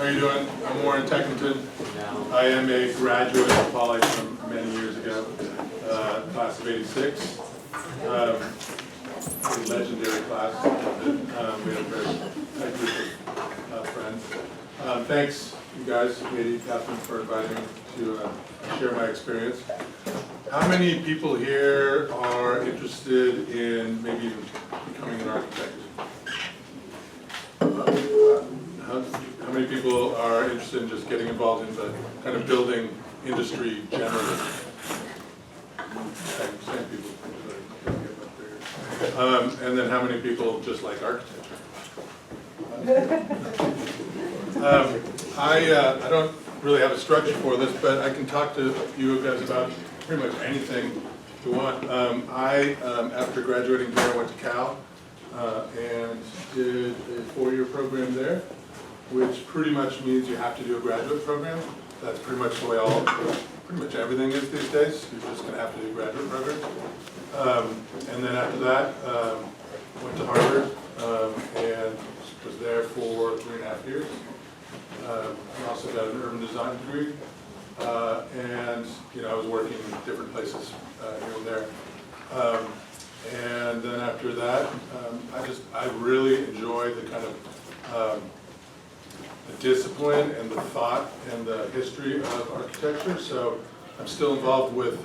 How are you doing? I'm Warren Techentin. I am a graduate of Poly from many years ago, class of '86. A legendary class. We had a very tight group of friends. Thanks, you guys, Katie, Catherine, for inviting me to share my experience. How many people here are interested in maybe even becoming an architect? How many people are interested in just getting involved in the kind of building industry generally? Same people. And then how many people just like architecture? I don't really have a structure for this, but I can talk to you guys about pretty much anything you want. After graduating here, I went to Cal and did a 4-year program there, which pretty much means you have to do a graduate program. That's pretty much the way pretty much everything is these days. You're just going to have to do graduate programs. And then after that, went to Harvard and was there for 3.5 years. I also got an urban design degree, and I was working in different places here and there. And then after that, I really enjoy the kind of the discipline and the thought and the history of architecture. So I'm still involved with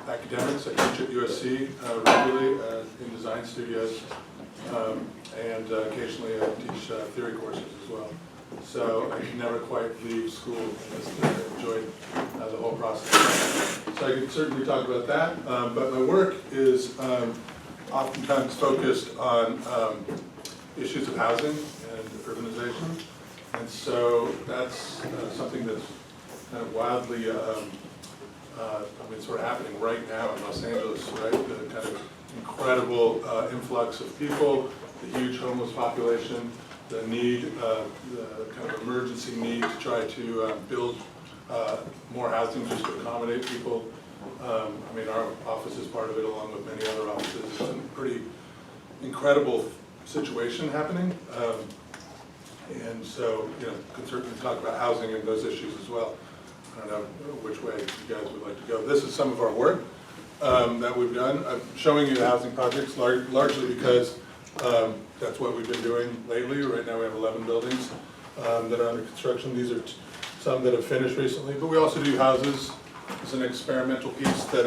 academics. I teach at USC regularly in design studios, and occasionally I teach theory courses as well. So I can never quite leave school. I enjoyed the whole process. So I can certainly talk about that, but my work is oftentimes focused on issues of housing and urbanization, and so that's something that's kind of wildly, sort of happening right now in Los Angeles, right? The kind of incredible influx of people, the huge homeless population, the need, the kind of emergency need to try to build more housing just to accommodate people. Our office is part of it along with many other offices. It's a pretty incredible situation happening. And so, can certainly talk about housing and those issues as well. I don't know which way you guys would like to go. This is some of our work that we've done. I'm showing you the housing projects largely because that's what we've been doing lately. Right now we have 11 buildings that are under construction. These are some that have finished recently, but we also do houses. It's an experimental piece that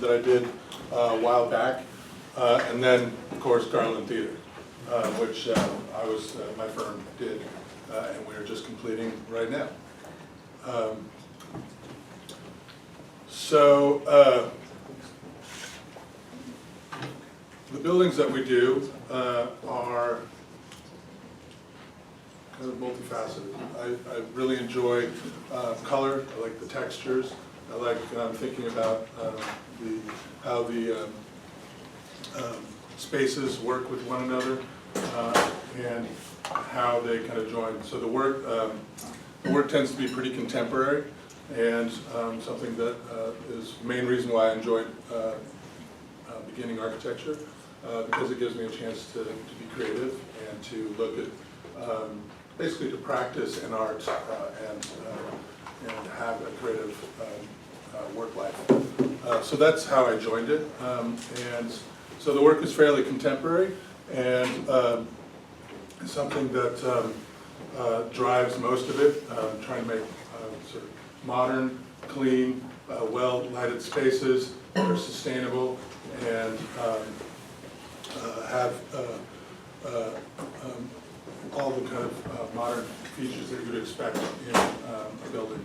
I did a while back. And then, of course, Garland Theater, which my firm did, and we're just completing right now. The buildings that we do are kind of multifaceted. I really enjoy color. I like the textures. I like thinking about how the spaces work with one another and how they kind of join. So the work tends to be pretty contemporary, and something that is the main reason why I enjoyed beginning architecture, because it gives me a chance to be creative and to look at basically to practice an art and have a creative work life. So that's how I joined it, and so the work is fairly contemporary and something that drives most of it, trying to make sort of modern, clean, well-lighted spaces that are sustainable and have all the kind of modern features that you would expect in a building.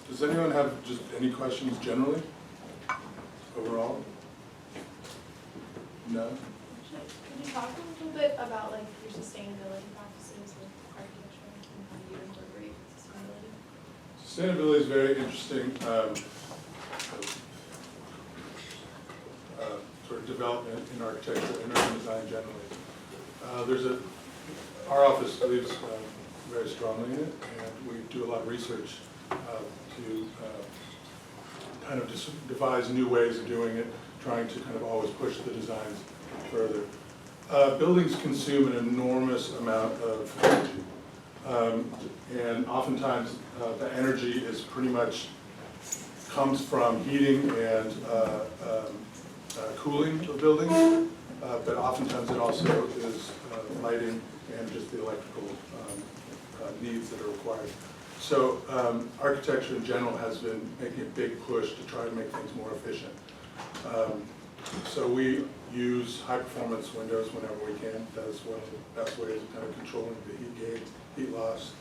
Does anyone have just any questions generally, overall? No? Can you talk a little bit about your sustainability practices with architecture and how you incorporate sustainability? Sustainability is very interesting sort of development in architecture and urban design generally. Our office believes very strongly in it, and we do a lot of research to kind of devise new ways of doing it, trying to kind of always push the designs further. Buildings consume an enormous amount of energy. And oftentimes the energy is pretty much comes from heating and cooling of buildings, but oftentimes it also is lighting and just the electrical needs that are required. So architecture in general has been making a big push to try to make things more efficient. So we use high-performance windows whenever we can. That is one of the best ways of kind of controlling the heat gain, heat loss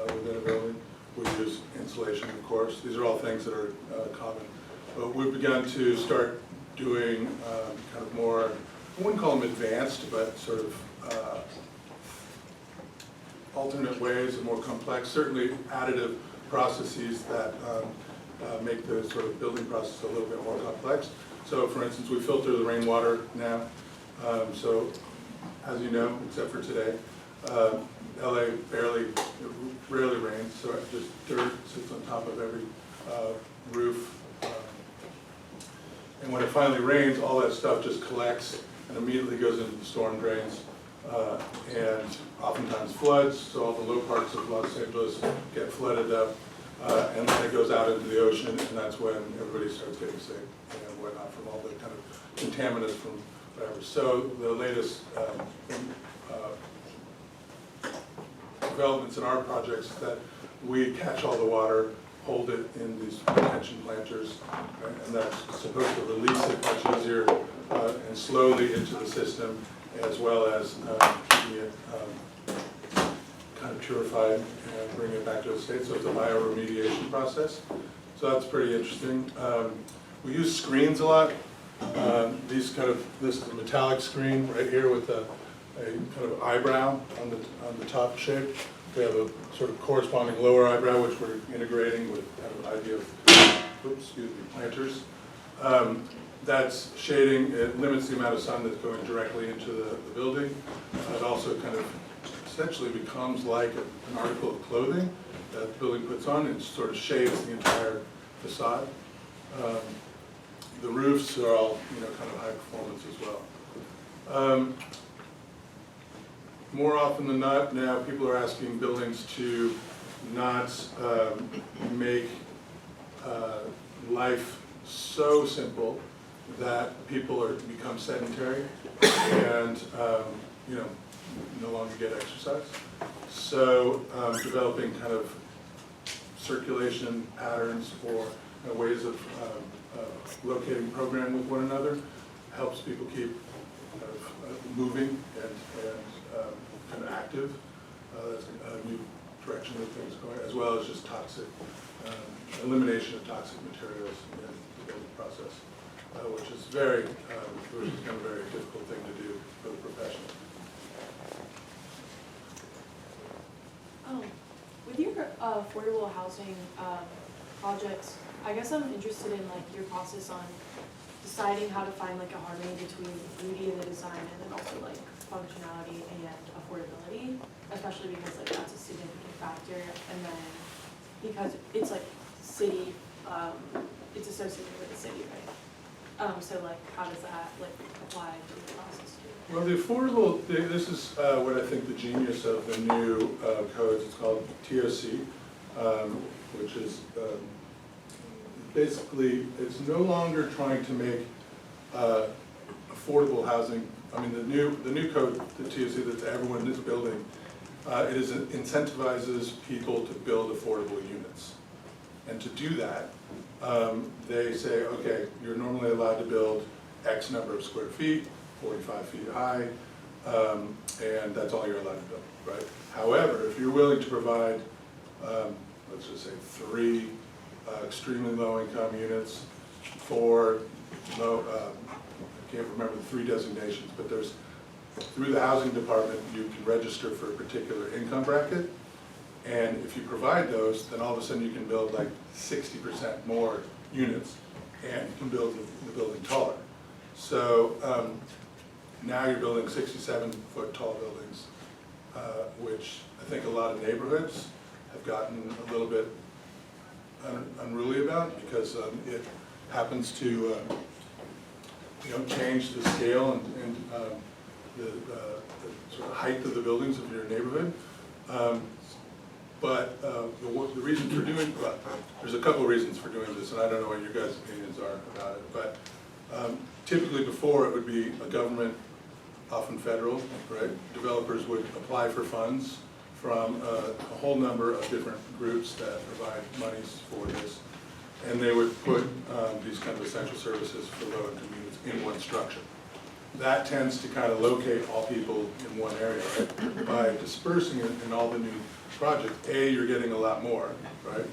within a building. We use insulation, of course. These are all things that are common. But we've begun to start doing kind of more, I wouldn't call them advanced, but sort of alternate ways and more complex, certainly additive processes that make the sort of building process a little bit more complex. So for instance, we filter the rainwater now. So as you know, except for today, LA rarely rains, so just dirt sits on top of every roof. And when it finally rains, all that stuff just collects and immediately goes into the storm drains. And oftentimes floods, so all the low parts of Los Angeles get flooded up, and then it goes out into the ocean, and that's when everybody starts getting sick and whatnot from all the kind of contaminants from whatever. So the latest developments in our projects is that we catch all the water, hold it in these retention planters, and that's supposed to release it much easier and slowly into the system, as well as keeping it kind of purified and bringing it back to the state. So it's a bioremediation process. So that's pretty interesting. We use screens a lot. This is a metallic screen right here with a kind of eyebrow on the top shape. We have a sort of corresponding lower eyebrow, which we're integrating with kind of an idea of, planters. That's shading. It limits the amount of sun that's going directly into the building. It also kind of essentially becomes like an article of clothing that the building puts on. It sort of shades the entire facade. The roofs are all, kind of high performance as well. More often than not, now people are asking buildings to not make life so simple that people become sedentary and no longer get exercise. So developing kind of circulation patterns or ways of locating program with one another helps people keep kind of moving and kind of active. That's a new direction that things going, as well as just toxic elimination of toxic materials in the building process, which is very, which has become a very difficult thing to do for the profession. With your affordable housing projects, I guess I'm interested in your process on deciding how to find a harmony between beauty in the design and then also functionality and affordability, especially because that's a significant factor, and then because it's city, it's associated with the city, right? So how does that apply to the process too? Well, the affordable, this is what I think the genius of the new codes. It's called TOC, which is basically, it's no longer trying to make affordable housing. I mean, the new code, the TOC, that everyone is building, it incentivizes people to build affordable units. And to do that, they say, okay, you're normally allowed to build X number of square feet, 45 feet high, and that's all you're allowed to build, right? However, if you're willing to provide, let's just say 3 extremely low-income units, 4 low, I can't remember the 3 designations, but there's, through the housing department, you can register for a particular income bracket, and if you provide those, then all of a sudden you can build 60% more units, and you can build the building taller. So now you're building 67-foot tall buildings, which I think a lot of neighborhoods have gotten a little bit unruly about, because it happens to change the scale and sort of height of the buildings of your neighborhood. But the reason for doing, well, there's a couple of reasons for doing this, and I don't know what your guys' opinions are about it, but typically before it would be a government, often federal, right? Developers would apply for funds from a whole number of different groups that provide monies for this, and they would put these kind of essential services for low-income units in one structure. That tends to kind of locate all people in one area, right? By dispersing it in all the new projects, you're getting a lot more, right?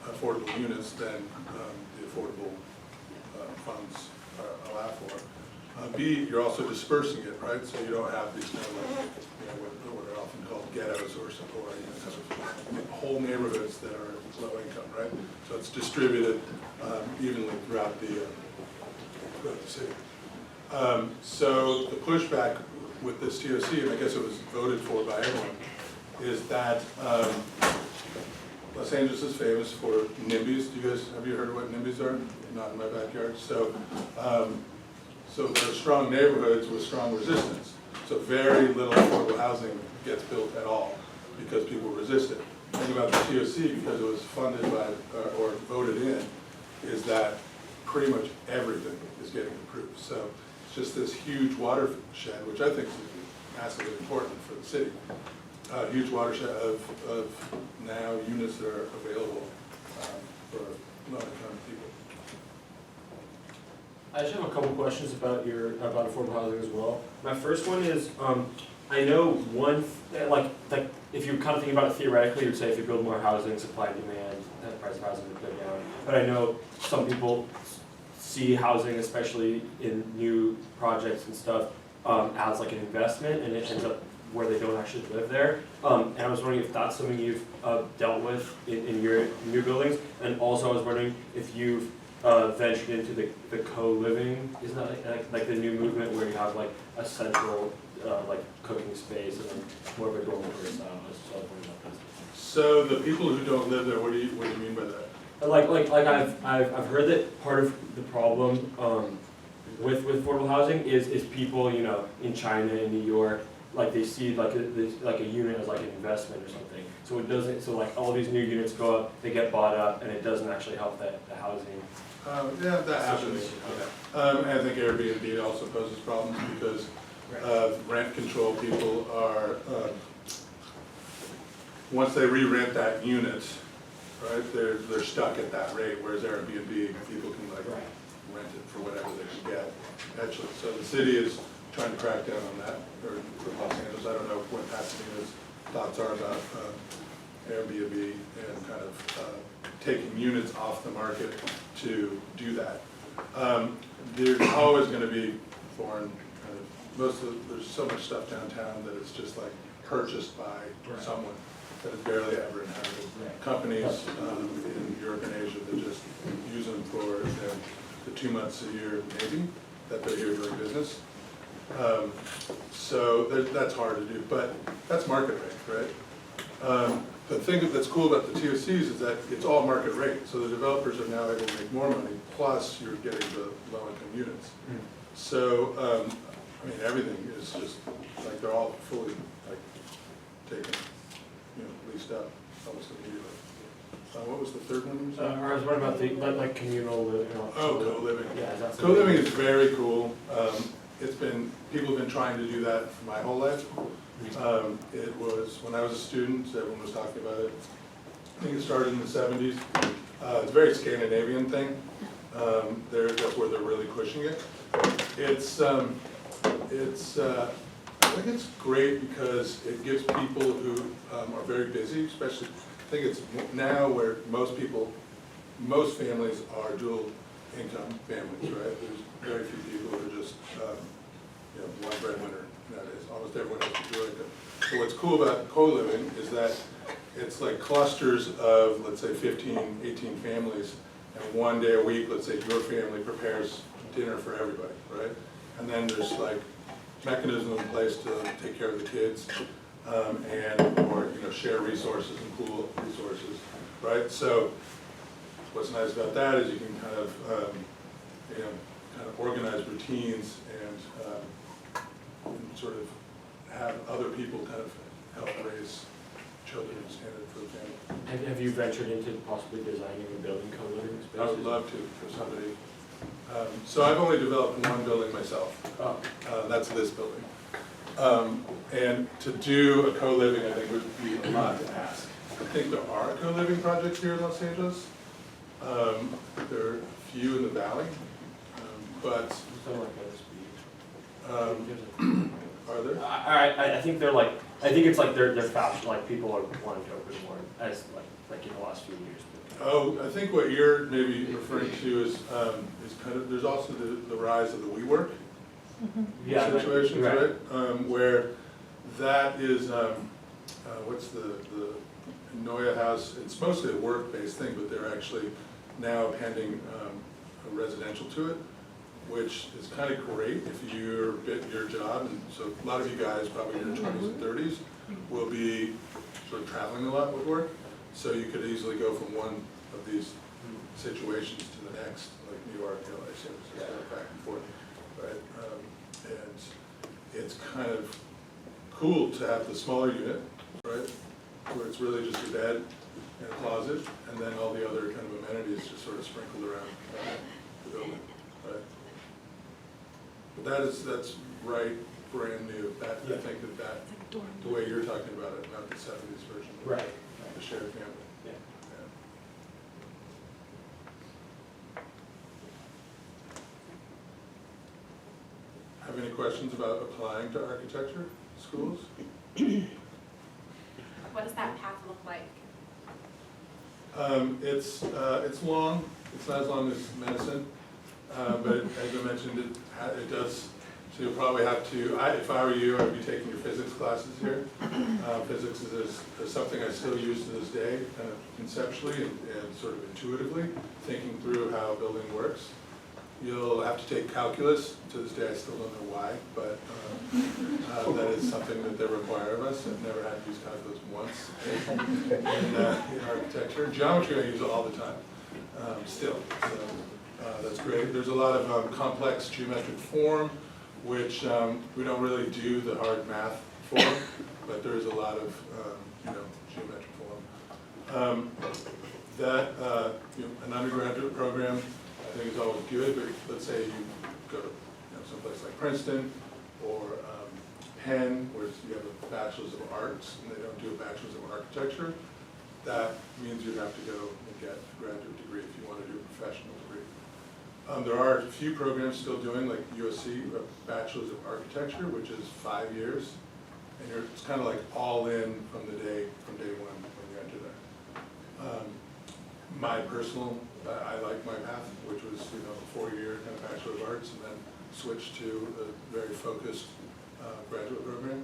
Affordable units than the affordable funds allow for. B, you're also dispersing it, right? So you don't have these kind of like, what are often called ghettos or whole neighborhoods that are low income, right? So it's distributed evenly throughout the city. So the pushback with this TOC, and I guess it was voted for by everyone, is that Los Angeles is famous for NIMBYs. Have you heard of what NIMBYs are? Not in my backyard. So, so there are strong neighborhoods with strong resistance. So very little affordable housing gets built at all because people resist it. The thing about the TOC, because it was funded by or voted in, is that pretty much everything is getting approved. So it's just this huge watershed, which I think is massively important for the city. A huge watershed of now units that are available for low-income people. I just have a couple questions about about affordable housing as well. My first one is, I know like if you're kind of thinking about it theoretically, you'd say if you build more housing, supply and demand, the price of housing would go down. But I know some people see housing, especially in new projects and stuff, as like an investment, and it ends up where they don't actually live there. And I was wondering if that's something you've dealt with in your new buildings, and also I was wondering if you've ventured into the co-living. Isn't that like the new movement where you have like a central like cooking space and then more of a dormitory style? So the people who don't live there, what do you mean by that? Like I've heard that part of the problem with affordable housing is people in China and New York, like they see like a unit as like an investment or something. So it doesn't. So like all these new units go up, they get bought up, and it doesn't actually help the housing. Yeah, that happens. And I think Airbnb also poses problems because rent control people are once they re-rent that unit, right? They're stuck at that rate. Whereas Airbnb, people can like rent it for whatever they can get. Actually, so the city is trying to crack down on that, or for Los Angeles. I don't know what Pasadena's thoughts are about Airbnb and kind of taking units off the market to do that. There's always going to be foreign kind of, there's so much stuff downtown that it's just like purchased by someone that is barely ever inhabited. Companies in Europe and Asia that just use them for the 2 months a year maybe that they're here doing business. So that's hard to do, but that's market rate, right? The thing that's cool about the TOCs is that it's all market rate, so the developers are now able to make more money, plus you're getting the low-income units. So, I mean, everything is just, like, they're all fully, like, taken, leased up almost immediately. What was the third one you said? I was wondering about the like communal living. Co-living. Yeah, that's co-living is very cool. People have been trying to do that for my whole life. It was, when I was a student, everyone was talking about it. I think it started in the 70s. It's a very Scandinavian thing. That's where they're really pushing it. I think it's great because it gives people who are very busy, especially, I think it's now where most families are dual income families, right? There's very few people who are just, one breadwinner nowadays. Almost everyone else is dual income. So what's cool about co-living is that it's like clusters of, let's say, 15, 18 families, and one day a week, let's say your family prepares dinner for everybody, right? And then there's like mechanisms in place to take care of the kids, or share resources and pool resources, right? So what's nice about that is you can kind of organize routines and sort of have other people kind of help raise children and stand up for the family. Have you ventured into possibly designing a building co-living spaces? I would love to for somebody. So I've only developed one building myself. Oh, That's this building. And to do a co-living, I think would be a lot to ask. I think there are co-living projects here in Los Angeles. There are a few in the valley, but something like that. are there? I think they're like, I think it's like they're fast, like people are wanting to open more as like in the last few years. Oh, I think what you're maybe referring to is kind of, there's also the rise of the WeWork Yeah, situations, right. Where that is, what's the Noya House, it's mostly a work-based thing, but they're actually now appending a residential to it, which is kind of great if you're bit your job, and so a lot of you guys, probably in your 20s and 30s, will be sort of traveling a lot with work, so you could easily go from one of these situations to the next, like New York, LA, San Francisco, back and forth, right? And it's kind of cool to have the smaller unit, right, where it's really just a bed and a closet, and then all the other kind of amenities just sort of sprinkled around the building, right? But that's right, brand new. That, I think that the way you're talking about it, not the 70s version. Right. The shared family. Yeah. Have any questions about applying to architecture schools? What does that path look like? It's long. It's not as long as medicine, but as I mentioned, it does. So you'll probably have to. If I were you, I'd be taking your physics classes here. Physics is something I still use to this day, kind of conceptually and sort of intuitively, thinking through how a building works. You'll have to take calculus. To this day, I still don't know why, but that is something that they require of us. I've never had to use calculus once in architecture. Geometry I use all the time, still. So that's great. There's a lot of complex geometric form, which we don't really do the hard math for, but there is a lot of geometric form. An undergraduate program I think is always good, but let's say you go to someplace like Princeton or Penn, where you have a bachelor's of arts and they don't do a bachelor's of architecture. That means you'd have to go and get a graduate degree if you want to do a professional degree. There are a few programs still doing, like USC, a bachelor's of architecture, which is 5 years, and it's kind of like all in from day one when you enter there. My personal, I like my path, which was a 4-year kind of Bachelor of Arts, and then switched to a very focused graduate program.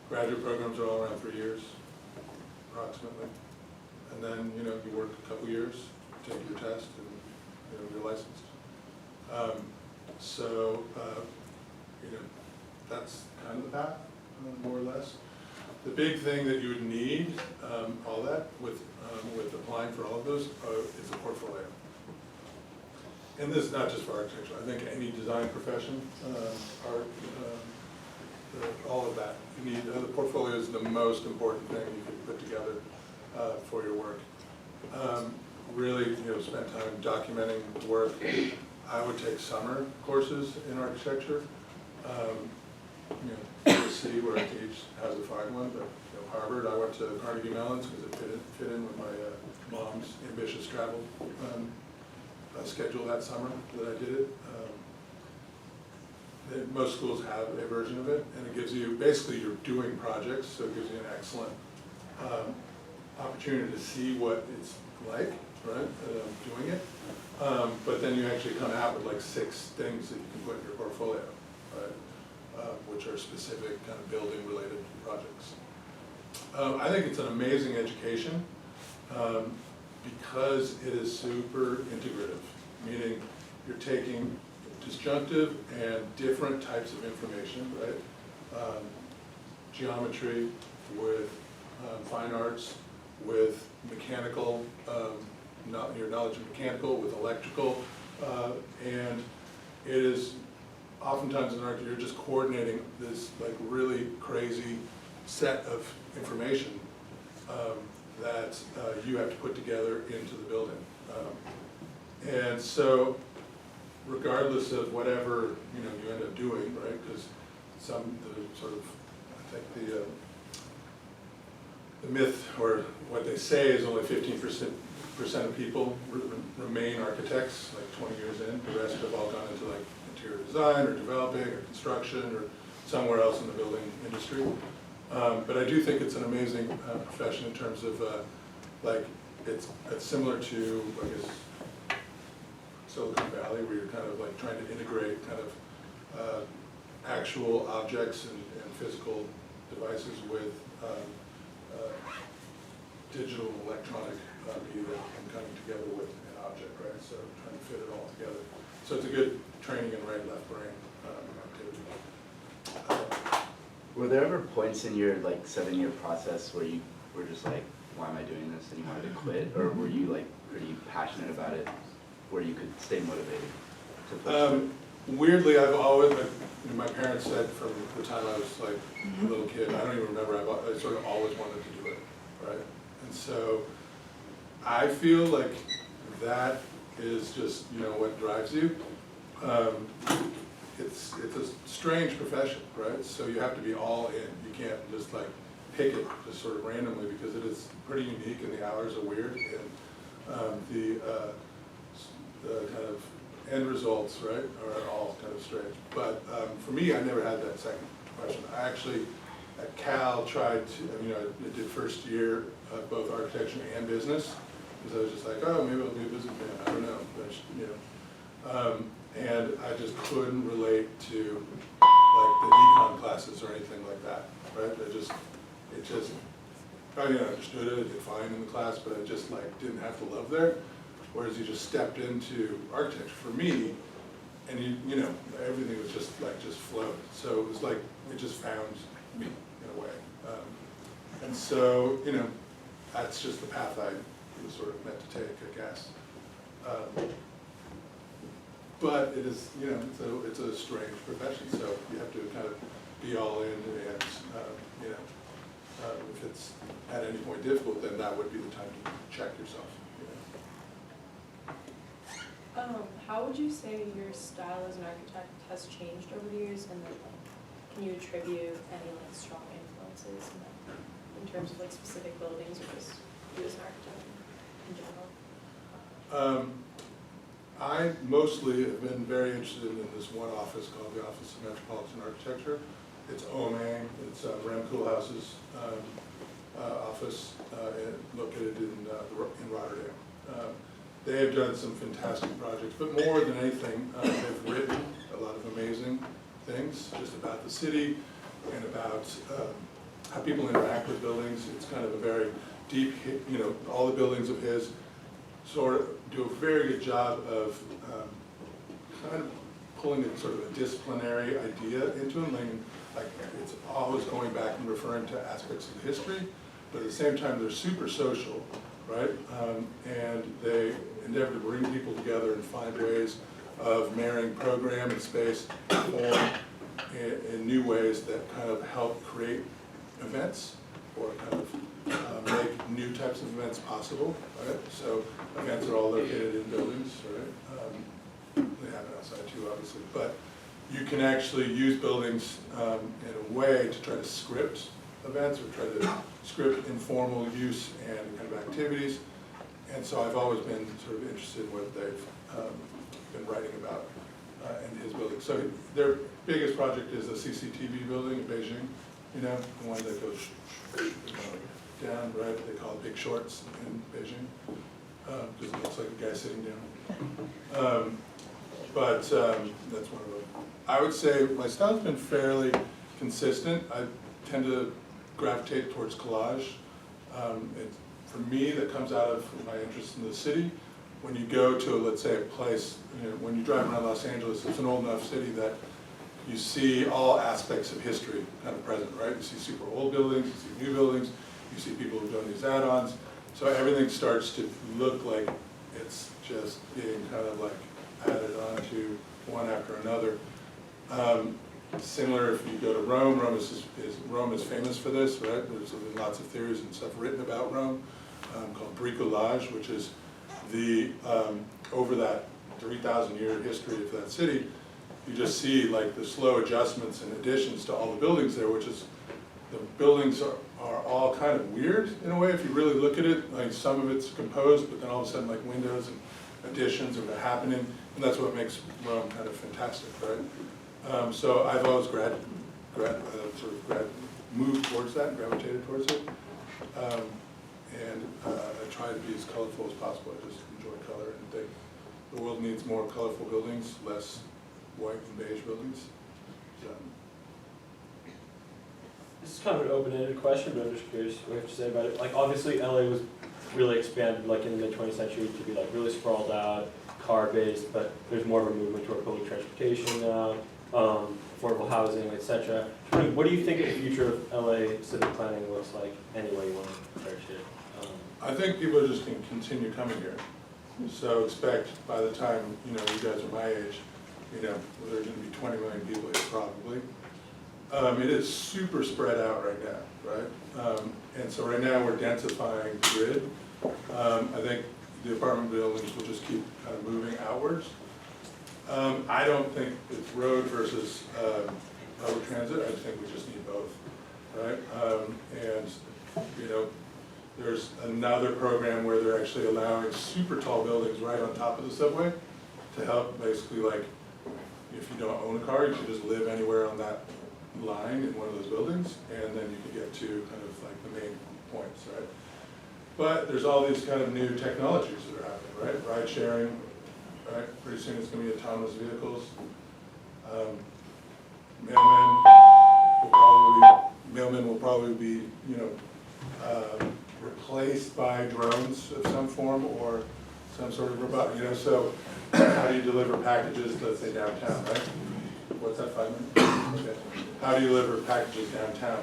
Graduate programs are all around 3 years, approximately, and then you work a couple years, take your test, and you're licensed. That's kind of the path, more or less. The big thing that you would need, all that, with applying for all of those, is a portfolio. And this is not just for architecture. I think any design profession, art, all of that. You need, the portfolio is the most important thing you can put together for your work. Really, spend time documenting the work. I would take summer courses in architecture. USC, where I teach, has a fine one, but Harvard, I went to Carnegie Mellon's because it fit in with my mom's ambitious travel schedule that summer that I did it. Most schools have a version of it, and it gives you, basically you're doing projects, so it gives you an excellent opportunity to see what it's like, right, doing it. But then you actually come out with like 6 things that you can put in your portfolio, right? Which are specific kind of building related projects. I think it's an amazing education because it is super integrative, meaning you're taking disjunctive and different types of information, right? Geometry with fine arts, with mechanical, your knowledge of mechanical, with electrical, and it is oftentimes in art, you're just coordinating this like really crazy set of information that you have to put together into the building. And so regardless of whatever, you end up doing, right? Because the sort of, I think the myth, or what they say, is only 15% of people remain architects, like 20 years in. The rest have all gone into like interior design, or developing, or construction, or somewhere else in the building industry. But I do think it's an amazing profession in terms of, like, it's similar to, I guess, Silicon Valley, where you're kind of like trying to integrate kind of actual objects and physical devices with digital and electronic media and coming together with an object, right? So trying to fit it all together. So it's a good training in right and left brain activity. Were there ever points in your like 7-year process where you were just like, why am I doing this, and you wanted to quit, or were you like pretty passionate about it, where you could stay motivated to push through? Weirdly, I've always, my parents said from the time I was like a little kid, I don't even remember, I sort of always wanted to do it, right? And so I feel like that is just, what drives you. It's a strange profession, right? So you have to be all in. You can't just like pick it just sort of randomly, because it is pretty unique and the hours are weird, and the kind of end results, right, are all kind of strange. But for me, I never had that second question. I actually, at Cal, tried to, I did first year of both architecture and business, because I was just like, oh, maybe I'll be a businessman, I don't know. But, and I just couldn't relate to like the econ classes or anything like that, right? I understood it, I did fine in the class, but I just like didn't have to love there. Whereas you just stepped into architecture for me, and everything was just flowed. So it was like, it just found me in a way. And so, that's just the path I was sort of meant to take, I guess. But it is, it's a strange profession, so you have to kind of be all in, and, if it's at any point difficult, then that would be the time to check yourself. How would you say your style as an architect has changed over the years, and then can you attribute any like strong influences in terms of like specific buildings, or just you as an architect in general? I mostly have been very interested in this one office called the Office of Metropolitan Architecture. It's OMANG, it's Rem Koolhaas's office located in Rotterdam. They have done some fantastic projects, but more than anything, they've written a lot of amazing things just about the city and about how people interact with buildings. It's kind of a very deep, all the buildings of his sort of do a very good job of kind of pulling a sort of a disciplinary idea into them. Like it's always going back and referring to aspects of history, but at the same time they're super social, right? And they endeavor to bring people together and find ways of marrying program and space form in new ways that kind of help create events, or kind of make new types of events possible, right? So events are all located in buildings, right? They happen outside too, obviously, but you can actually use buildings in a way to try to script events, or try to script informal use and kind of activities. And so I've always been sort of interested in what they've been writing about in his building. So their biggest project is a CCTV building in Beijing, the one that goes down, right? They call it Big Shorts in Beijing, because it looks like a guy sitting down. But that's one of them. I would say my style's been fairly consistent. I tend to gravitate towards collage. For me, that comes out of my interest in the city. When you go to, let's say, a place, when you drive around Los Angeles, it's an old enough city that you see all aspects of history kind of present, right? You see super old buildings, you see new buildings, you see people who've done these add-ons. So everything starts to look like it's just being kind of like added on to one after another. Similar, if you go to Rome, Rome is famous for this, right? There's been lots of theories and stuff written about Rome called bricolage, which is the over that 3,000-year history of that city, you just see like the slow adjustments and additions to all the buildings there, which is, the buildings are all kind of weird in a way if you really look at it. Like some of it's composed, but then all of a sudden like windows and additions are happening, and that's what makes Rome kind of fantastic, right? So I've always moved towards that, gravitated towards it, and I try to be as colorful as possible. I just enjoy color and think the world needs more colorful buildings, less white and beige buildings. So. This is kind of an open-ended question, but I'm just curious what you have to say about it. Like, obviously, LA was really expanded, like in the mid-20th century, to be like really sprawled out, car-based, but there's more of a movement toward public transportation now, affordable housing, etc. What do you think the future of LA civic planning looks like, anyway you want to approach it? I think people are just going to continue coming here. So expect by the time, you guys are my age, there's going to be 20 million people here probably. It is super spread out right now, right? And so right now we're densifying the grid. I think the apartment buildings will just keep kind of moving outwards. I don't think it's road versus public transit. I think we just need both, right? There's another program where they're actually allowing super tall buildings right on top of the subway to help basically, like, if you don't own a car, you can just live anywhere on that line in one of those buildings, and then you can get to kind of like the main points, right? But there's all these kind of new technologies that are happening, right? Ride sharing, right? Pretty soon it's going to be autonomous vehicles. Mailmen will probably be, replaced by drones of some form or some sort of robot, so how do you deliver packages, let's say downtown, right? What's that, 5 minutes? Okay. How do you deliver packages downtown,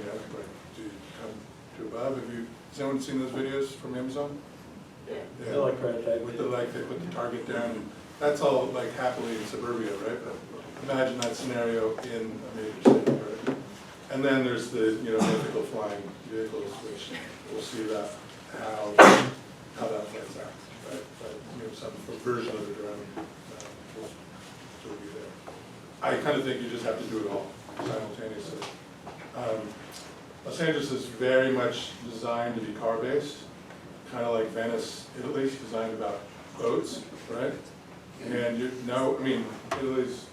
like, do you come to above? Has anyone seen those videos from Amazon? Yeah. They're like prototype. With they put the target down, and that's all like happily in suburbia, right? But imagine that scenario in a major city, right? And then there's the, mythical flying vehicles, which we'll see that how that plays out, right? But, some version of the drone will sort of be there. I kind of think you just have to do it all simultaneously. Los Angeles is very much designed to be car-based, kind of like Venice, Italy, designed about boats, right? And Italy's,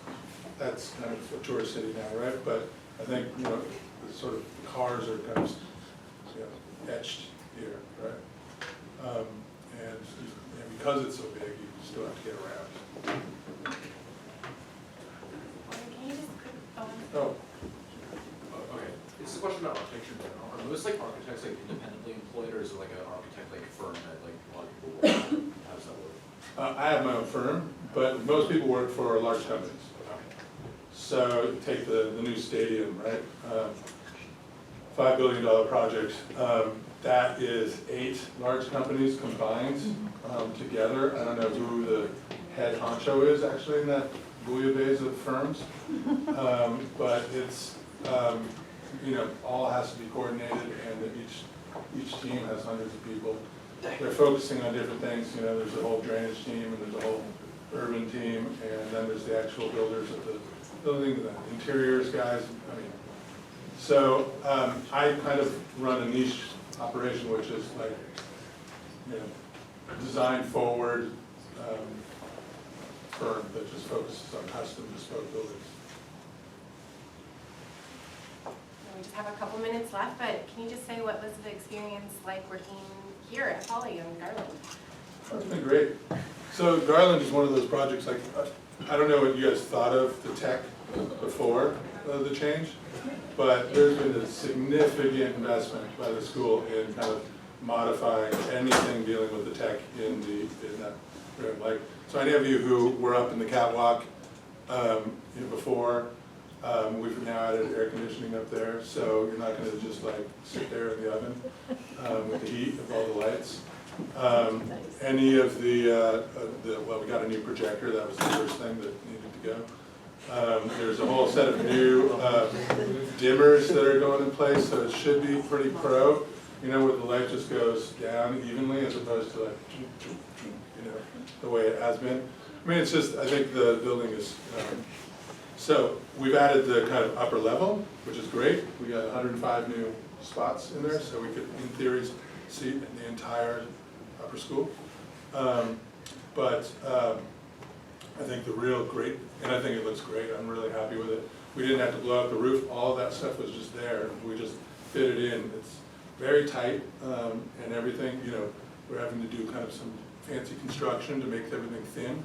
that's kind of a tourist city now, right? But I think, the sort of cars are kind of, etched here, right? And because it's so big, you still have to get around. Can you just, Oh, Okay, it's a question about architecture in general. Are most architects independently employed, or is it like an architect firm that a lot of people work for? How does that work? I have my own firm, but most people work for large companies. So take the new stadium, right? $5 billion project. That is 8 large companies combined together. I don't know who the head honcho is actually in that bouillabaisse of firms, but it's all has to be coordinated, and each team has hundreds of people. They're focusing on different things. There's a whole drainage team, and there's a whole urban team, and then there's the actual builders of the building, the interiors guys. So I kind of run a niche operation, which is like, design forward firm that just focuses on custom bespoke buildings. We just have a couple minutes left, but can you just say what was the experience like working here at Poly in Garland? Oh, it's been great. So Garland is one of those projects, like, I don't know what you guys thought of the tech before the change, but there's been a significant investment by the school in kind of modifying anything dealing with the tech in that room. Like, so any of you who were up in the catwalk before, we've now added air conditioning up there, so you're not going to just like sit there in the oven with the heat of all the lights. Any of well, we got a new projector. That was the first thing that needed to go. There's a whole set of new dimmers that are going in place, so it should be pretty pro. You know, where the light just goes down evenly as opposed to like, you know, the way it has been. I mean, it's just, I think the building is, so we've added the kind of upper level, which is great. We got 105 new spots in there, so we could, in theory, seat the entire upper school. I think the real great, and I think it looks great, I'm really happy with it. We didn't have to blow up the roof, all of that stuff was just there, we just fit it in. It's very tight, and everything, you know, we're having to do kind of some fancy construction to make everything thin.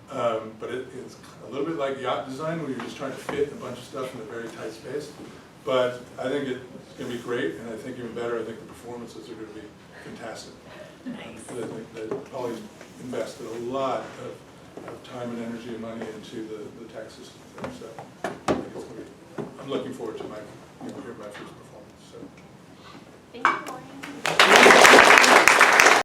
But it's a little bit like yacht design, where you're just trying to fit a bunch of stuff in a very tight space. But I think it's going to be great, and I think even better, I think the performances are going to be fantastic. Nice. I think that Poly's invested a lot of time and energy and money into the tech system there, so I think it's going to be, I'm looking forward to my new